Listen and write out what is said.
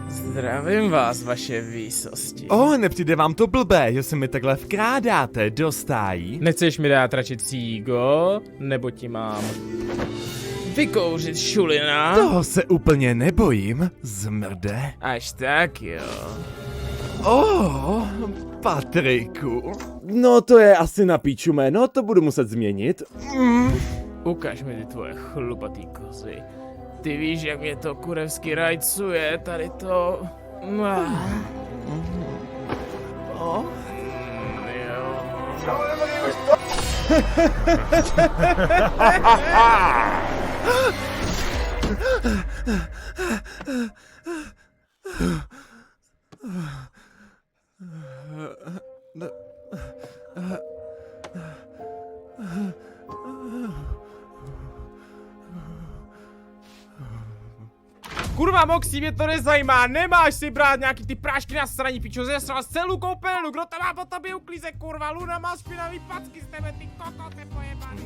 Zdravím vás, vaše výsosti. Nepřijde vám to blbé, že se mi takhle vkrádáte do stájí? Nechceš mi dát radši cígo, nebo ti mám vykouřit šulina? Toho se úplně nebojím, zmrde. Až tak jo. Patriku. No to je asi na píču jméno, to budu muset změnit. Ukaž mi ty tvoje chlupatý kozy. Ty víš, jak mě to kurevsky rajcuje, tady to... Kurva Moxie, mě to nezajímá, nemáš si brát nějaký ty prášky na straní, pičo, zesral celou koupelnu, kdo tam má po tobě uklízek, kurva, Luna má špinavý packy z tebe, ty kokote pojebaný.